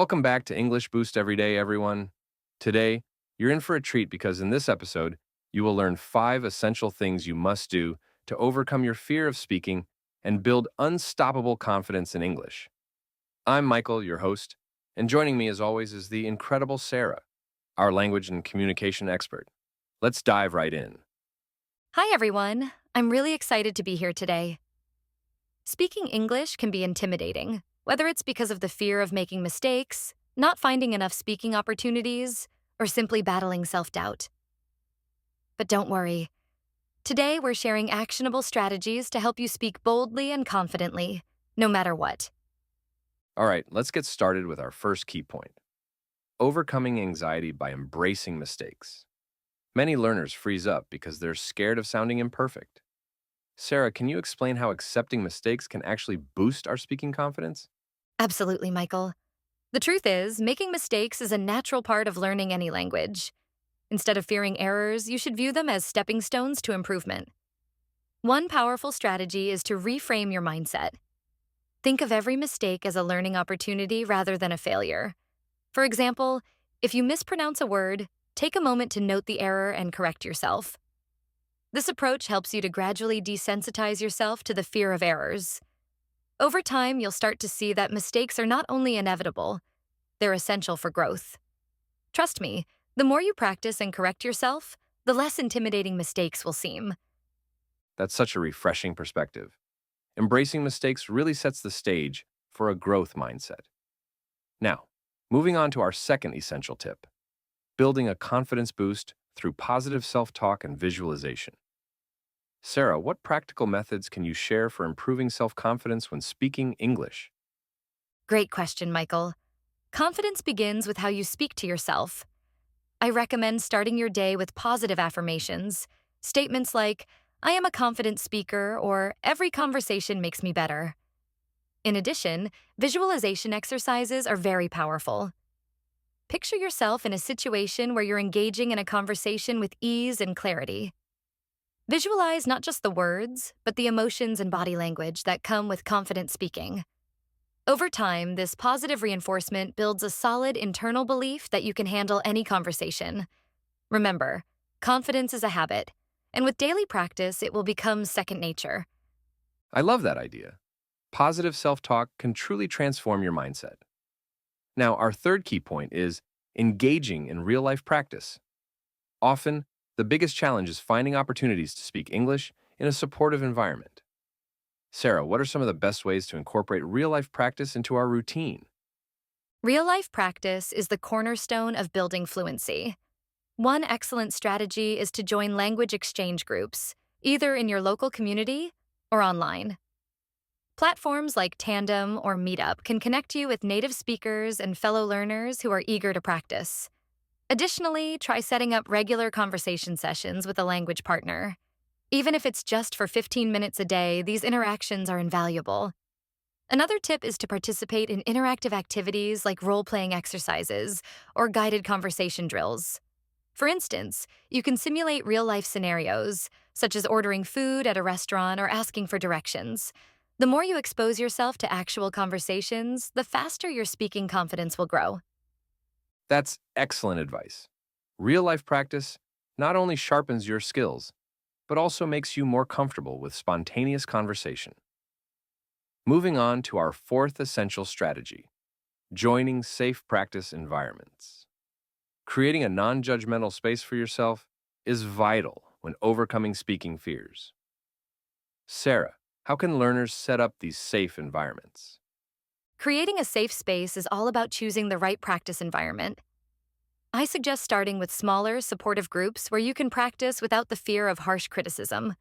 Welcome back to English Boost Every Day, everyone. Today, you're in for a treat because in this episode, you will learn 5 essential things you must do to overcome your fear of speaking and build unstoppable confidence in English. I'm Michael, your host, and joining me as always is the incredible Sarah, our language and communication expert. Let's dive right in. Hi, everyone. I'm really excited to be here today. Speaking English can be intimidating, whether it's because of the fear of making mistakes, not finding enough speaking opportunities, or simply battling self-doubt. But don't worry. Today, we're sharing actionable strategies to help you speak boldly and confidently, no matter what. All right, let's get started with our first key point: overcoming anxiety by embracing mistakes. Many learners freeze up because they're scared of sounding imperfect. Sarah, can you explain how accepting mistakes can actually boost our speaking confidence? Absolutely, Michael. The truth is, making mistakes is a natural part of learning any language. Instead of fearing errors, you should view them as stepping stones to improvement. One powerful strategy is to reframe your mindset. Think of every mistake as a learning opportunity rather than a failure. For example, if you mispronounce a word, take a moment to note the error and correct yourself. This approach helps you to gradually desensitize yourself to the fear of errors. Over time, you'll start to see that mistakes are not only inevitable, they're essential for growth. Trust me, the more you practice and correct yourself, the less intimidating mistakes will seem. That's such a refreshing perspective. Embracing mistakes really sets the stage for a growth mindset. Now, moving on to our second essential tip: building a confidence boost through positive self-talk and visualization. Sarah, what practical methods can you share for improving self-confidence when speaking English? Great question, Michael. Confidence begins with how you speak to yourself. I recommend starting your day with positive affirmations, statements like, I am a confident speaker, or every conversation makes me better. In addition, visualization exercises are very powerful. Picture yourself in a situation where you're engaging in a conversation with ease and clarity. Visualize not just the words, but the emotions and body language that come with confident speaking. Over time, this positive reinforcement builds a solid internal belief that you can handle any conversation. Remember, confidence is a habit, and with daily practice, it will become second nature. I love that idea. Positive self-talk can truly transform your mindset. Now, our third key point is engaging in real-life practice. Often, the biggest challenge is finding opportunities to speak English in a supportive environment. Sarah, what are some of the best ways to incorporate real-life practice into our routine? Real-life practice is the cornerstone of building fluency. One excellent strategy is to join language exchange groups, either in your local community or online. Platforms like Tandem or Meetup can connect you with native speakers and fellow learners who are eager to practice. Additionally, try setting up regular conversation sessions with a language partner. Even if it's just for 15 minutes a day, these interactions are invaluable. Another tip is to participate in interactive activities like role-playing exercises or guided conversation drills. For instance, you can simulate real-life scenarios, such as ordering food at a restaurant or asking for directions. The more you expose yourself to actual conversations, the faster your speaking confidence will grow. That's excellent advice. Real-life practice not only sharpens your skills, but also makes you more comfortable with spontaneous conversation. Moving on to our fourth essential strategy: joining safe practice environments. Creating a non-judgmental space for yourself is vital when overcoming speaking fears. Sarah, how can learners set up these safe environments? Creating a safe space is all about choosing the right practice environment. I suggest starting with smaller, supportive groups where you can practice without the fear of harsh criticism.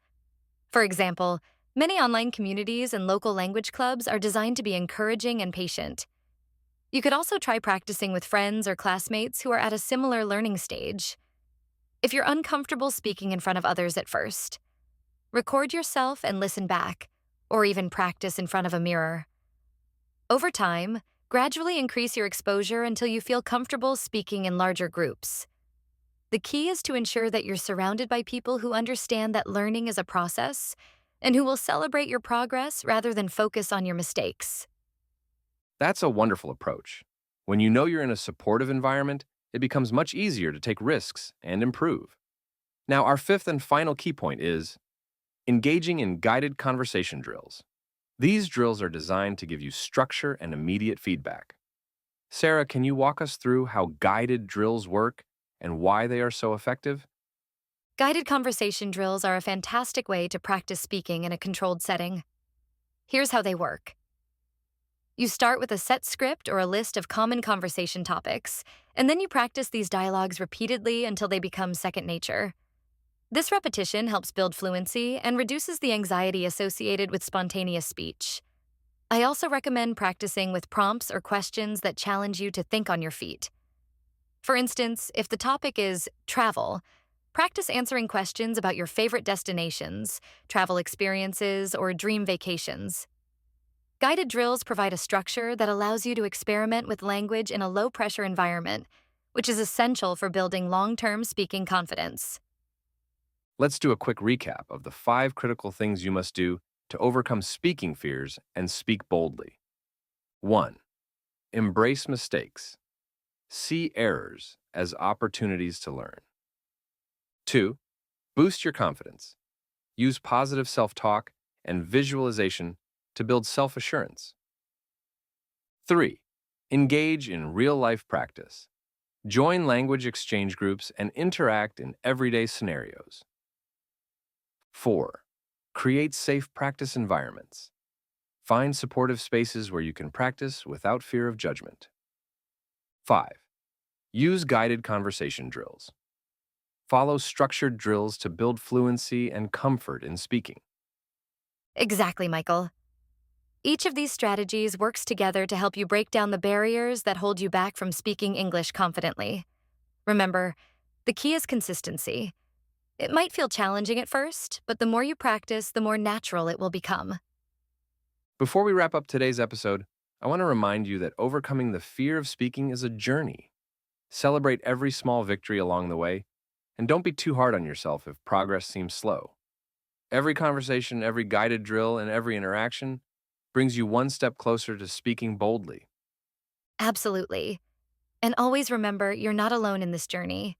For example, many online communities and local language clubs are designed to be encouraging and patient. You could also try practicing with friends or classmates who are at a similar learning stage. If you're uncomfortable speaking in front of others at first, record yourself and listen back, or even practice in front of a mirror. Over time, gradually increase your exposure until you feel comfortable speaking in larger groups. The key is to ensure that you're surrounded by people who understand that learning is a process and who will celebrate your progress rather than focus on your mistakes. That's a wonderful approach. When you know you're in a supportive environment, it becomes much easier to take risks and improve. Now, our fifth and final key point is engaging in guided conversation drills. These drills are designed to give you structure and immediate feedback. Sarah, can you walk us through how guided drills work and why they are so effective? Guided conversation drills are a fantastic way to practice speaking in a controlled setting. Here's how they work. You start with a set script or a list of common conversation topics, and then you practice these dialogues repeatedly until they become second nature. This repetition helps build fluency and reduces the anxiety associated with spontaneous speech. I also recommend practicing with prompts or questions that challenge you to think on your feet. For instance, if the topic is travel, practice answering questions about your favorite destinations, travel experiences, or dream vacations. Guided drills provide a structure that allows you to experiment with language in a low-pressure environment, which is essential for building long-term speaking confidence. Let's do a quick recap of the 5 critical things you must do to overcome speaking fears and speak boldly. 1. Embrace mistakes. See errors as opportunities to learn. 2. Boost your confidence. Use positive self-talk and visualization to build self-assurance. 3. Engage in real-life practice. Join language exchange groups and interact in everyday scenarios. 4. Create safe practice environments. Find supportive spaces where you can practice without fear of judgment. 5. Use guided conversation drills. Follow structured drills to build fluency and comfort in speaking. Exactly, Michael. Each of these strategies works together to help you break down the barriers that hold you back from speaking English confidently. Remember, the key is consistency. It might feel challenging at first, but the more you practice, the more natural it will become. Before we wrap up today's episode, I want to remind you that overcoming the fear of speaking is a journey. Celebrate every small victory along the way, and don't be too hard on yourself if progress seems slow. Every conversation, every guided drill, and every interaction brings you one step closer to speaking boldly. Absolutely. And always remember, you're not alone in this journey.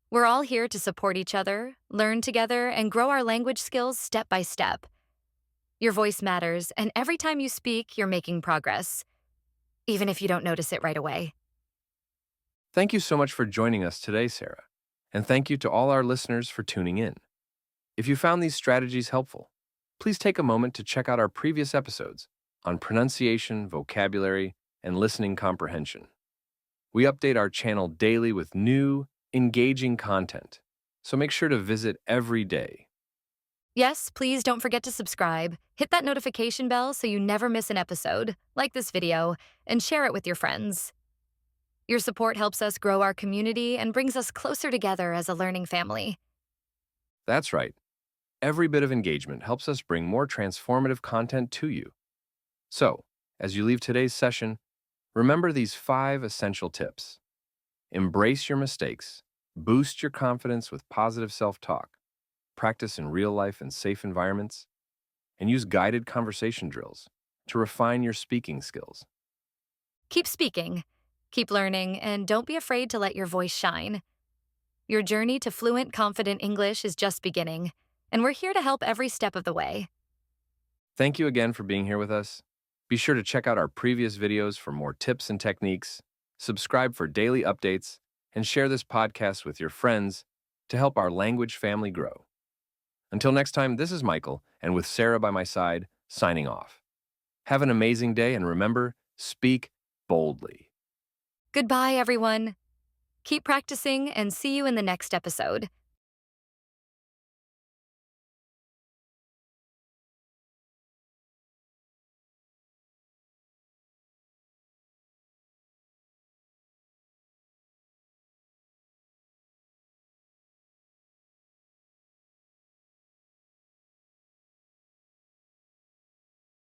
We're all here to support each other, learn together, and grow our language skills step by step. Your voice matters, and every time you speak, you're making progress, even if you don't notice it right away. Thank you so much for joining us today, Sarah. And thank you to all our listeners for tuning in. If you found these strategies helpful, please take a moment to check out our previous episodes on pronunciation, vocabulary, and listening comprehension. We update our channel daily with new, engaging content, so make sure to visit every day. Yes, please don't forget to subscribe, hit that notification bell so you never miss an episode, like this video, and share it with your friends. Your support helps us grow our community and brings us closer together as a learning family. That's right. Every bit of engagement helps us bring more transformative content to you. So, as you leave today's session, remember these 5 essential tips. Embrace your mistakes, boost your confidence with positive self-talk, practice in real life and safe environments, and use guided conversation drills to refine your speaking skills. Keep speaking, keep learning, and don't be afraid to let your voice shine. Your journey to fluent, confident English is just beginning, and we're here to help every step of the way. Thank you again for being here with us. Be sure to check out our previous videos for more tips and techniques, subscribe for daily updates, and share this podcast with your friends to help our language family grow. Until next time, this is Michael, and with Sarah by my side, signing off. Have an amazing day, and remember, speak boldly. Goodbye, everyone. Keep practicing and see you in the next episode.